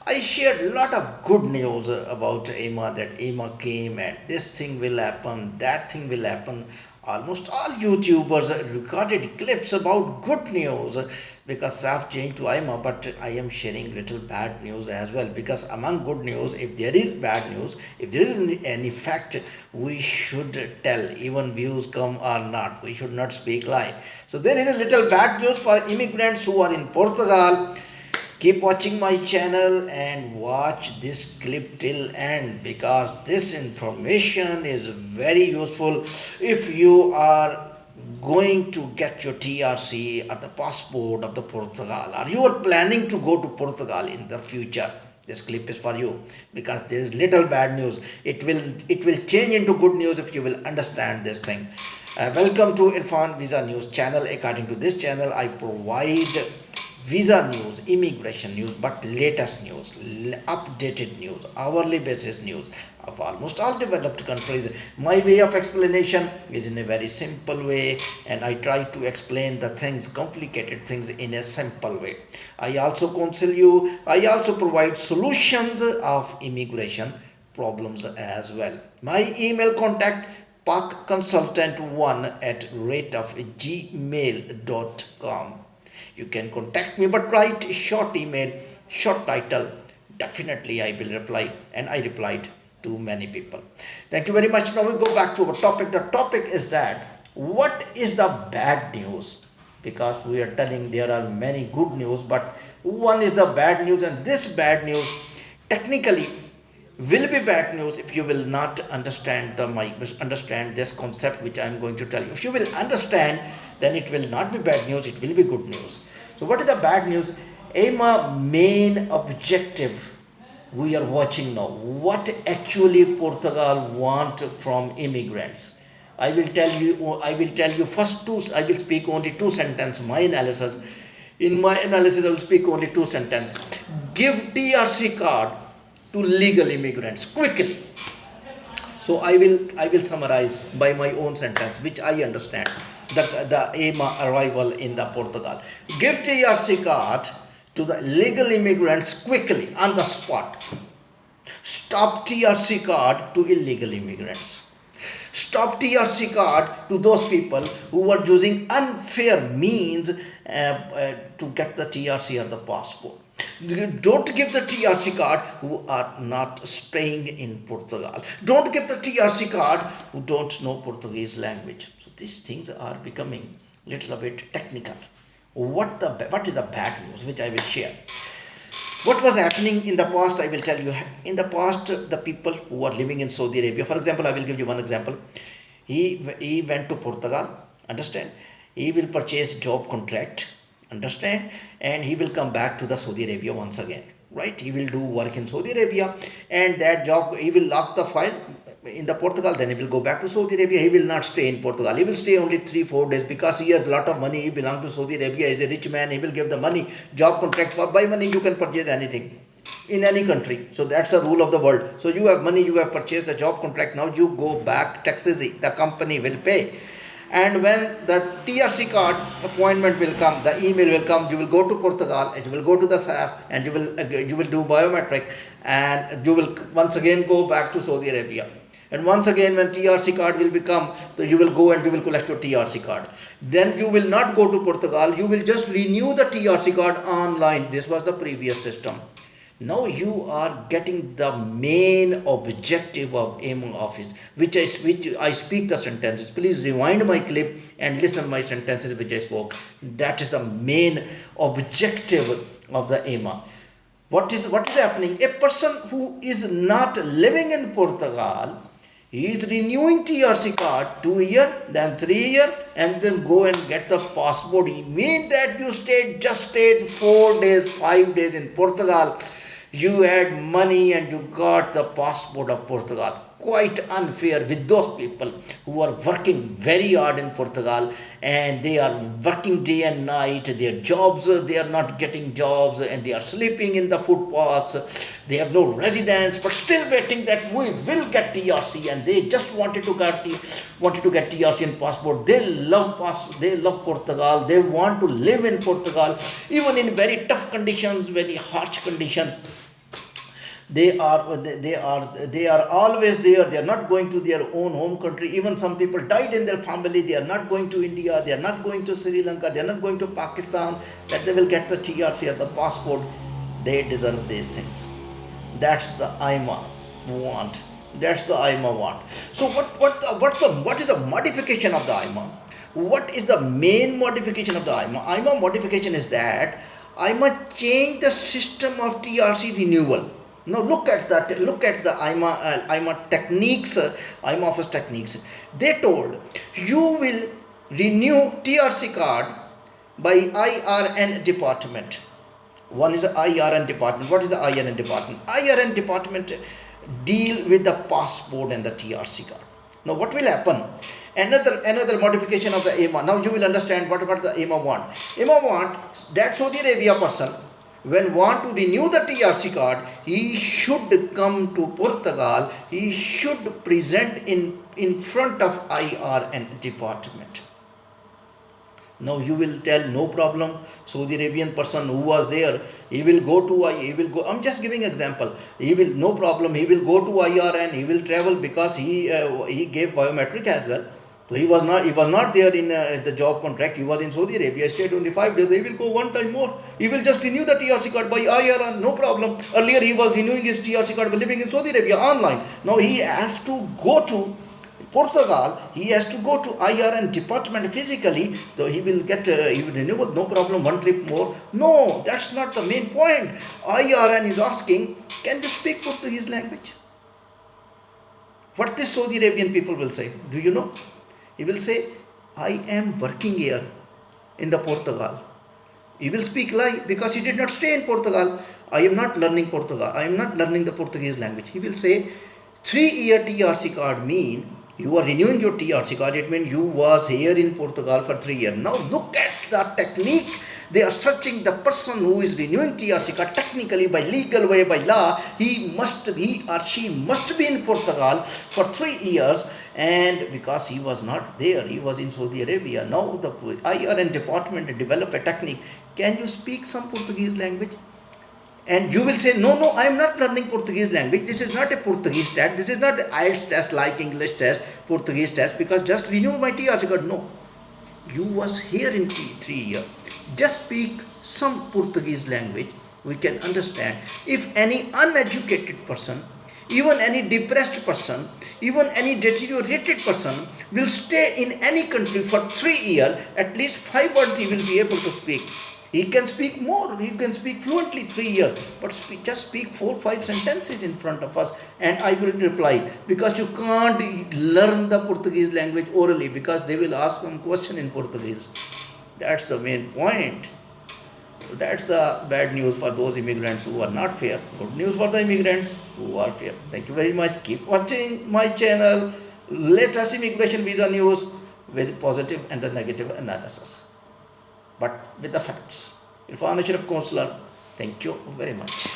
I shared a lot of good news about AIMA, that AIMA came and this thing will happen, that thing will happen. Almost all YouTubers recorded clips about good news because I've changed to AIMA, but I am sharing little bad news as well. Because among good news, if there is bad news, if there is any fact, we should tell, even views come or not. We should not speak lie. So there is a little bad news for immigrants who are in Portugal. Keep watching my channel and watch this clip till end because this information is very useful if you are going to get your TRC or the passport of the Portugal, or you are planning to go to Portugal in the future. This clip is for you because there is little bad news. It will change into good news if you will understand this thing. Welcome to Irfan Visa News channel. According to this channel, I provide visa news, immigration news, but latest news, updated news, hourly basis news of almost all developed countries. My way of explanation is in a very simple way, and I try to explain the things, complicated things, in a simple way. I also counsel you, I also provide solutions of immigration problems as well. My email contact parkconsultant1 at rate of gmail.com. You can contact me, but write a short email, short title. Definitely I will reply, and I replied to many people. Thank you very much. Now we go back to our topic. The topic is that what is the bad news? Because we are telling there are many good news, but one is the bad news, and this bad news technically will be bad news if you will not understand this concept which I am going to tell you. If you will understand, then it will not be bad news, it will be good news. So what is the bad news? AIMA main objective we are watching now. What actually Portugal want from immigrants? I will tell you first two. I will speak only two sentences. My analysis. In my analysis, I will speak only two sentences. Give TRC card to legal immigrants quickly. So I will summarize by my own sentence, which I understand. The AIMA arrival in the Portugal. Give TRC card to the legal immigrants quickly on the spot. Stop TRC card to illegal immigrants. Stop TRC card to those people who are using unfair means to get the TRC or the passport. Don't give the TRC card who are not staying in Portugal. Don't give the TRC card who don't know Portuguese language. So these things are becoming little bit technical. What is the bad news which I will share? What was happening in the past, I will tell you. In the past, the people who are living in Saudi Arabia, for example, I will give you one example. He went to Portugal, understand? He will purchase job contract, understand? And he will come back to the Saudi Arabia once again, right? He will do work in Saudi Arabia, and that job, he will lock the file in the Portugal, then he will go back to Saudi Arabia. He will not stay in Portugal. He will stay only 3-4 days because he has a lot of money. He belongs to Saudi Arabia. He is a rich man. He will give the money, job contract. For by money you can purchase anything in any country. So that's the rule of the world. So you have money, you have purchased a job contract. Now you go back, taxes the company will pay. And when the TRC card appointment will come, the email will come, you will go to Portugal and you will go to the SAF and you will do biometric, and you will once again go back to Saudi Arabia. And once again, when TRC card will become, so you will go and you will collect your TRC card. Then you will not go to Portugal, you will just renew the TRC card online. This was the previous system. Now you are getting the main objective of AIMA office, which I speak the sentences. Please rewind my clip and listen my sentences which I spoke. That is the main objective of the AIMA. What is happening? A person who is not living in Portugal, he is renewing TRC card 2 year, then 3 year, and then go and get the passport. It means that you just stayed 4 days, 5 days in Portugal. You had money and you got the passport of Portugal. Quite unfair with those people who are working very hard in Portugal, and they are working day and night. Their jobs, they are not getting jobs, and they are sleeping in the footpaths. They have no residence, but still waiting that we will get TRC, and they just wanted to get TRC and passport. They love Portugal. They want to live in Portugal, even in very tough conditions, very harsh conditions. They are always there. They are not going to their own home country. Even some people died in their family. They are not going to India. They are not going to Sri Lanka. They are not going to Pakistan, that they will get the TRC or the passport. They deserve these things. That's the AIMA want. That's the AIMA want. So what is the modification of the AIMA? What is the main modification of the AIMA? AIMA modification is that AIMA changed the system of TRC renewal. Now look at that. Look at the AIMA techniques. AIMA office techniques. They told you will renew TRC card by IRN department. One is the IRN department. What is the IRN department? IRN department deal with the passport and the TRC card. Now what will happen? Another modification of the AIMA. Now you will understand what the AIMA want. AIMA want that Saudi Arabia person, when want to renew the TRC card, he should come to Portugal. He should present in front of IRN department. Now you will tell no problem. Saudi Arabian person who was there, he will go. I'm just giving example. He will no problem. He will go to IRN. He will travel because he gave biometric as well. So he was not there in the job contract. He was in Saudi Arabia. Stayed only 5 days. He will go one time more. He will just renew the TRC card by IRN. No problem. Earlier he was renewing his TRC card by living in Saudi Arabia online. Now he has to go to Portugal. He has to go to IRN department physically. So he will get renewal. No problem. One trip more. No, that's not the main point. IRN is asking, can you speak Portuguese language? What the Saudi Arabian people will say? Do you know? He will say, I am working here in the Portugal. He will speak lie because he did not stay in Portugal. I am not learning Portugal. I am not learning the Portuguese language. He will say, 3-year TRC card mean you are renewing your TRC card. It means you was here in Portugal for 3 years. Now look at the technique. They are searching the person who is renewing TRC card technically by legal way, by law. He or she must be in Portugal for 3 years. And because he was not there, he was in Saudi Arabia. Now the IRN department develop a technique. Can you speak some Portuguese language? And you will say, no, I am not learning Portuguese language. This is not a Portuguese test. This is not the IELTS test like English test, Portuguese test, because just renew my TRC card. No. You was here in 3 years. Just speak some Portuguese language. We can understand. If any uneducated person, even any depressed person, even any deteriorated person will stay in any country for 3 years, at least 5 words he will be able to speak. He can speak more, he can speak fluently 3 years, but just speak 4-5 sentences in front of us and I will reply, because you can't learn the Portuguese language orally because they will ask some question in Portuguese. That's the main point. So that's the bad news for those immigrants who are not fair. Good news for the immigrants who are fair. Thank you very much. Keep watching my channel. Latest immigration visa news with positive and the negative analysis, but with the facts. Irfan, Ashraf, Counselor. Thank you very much.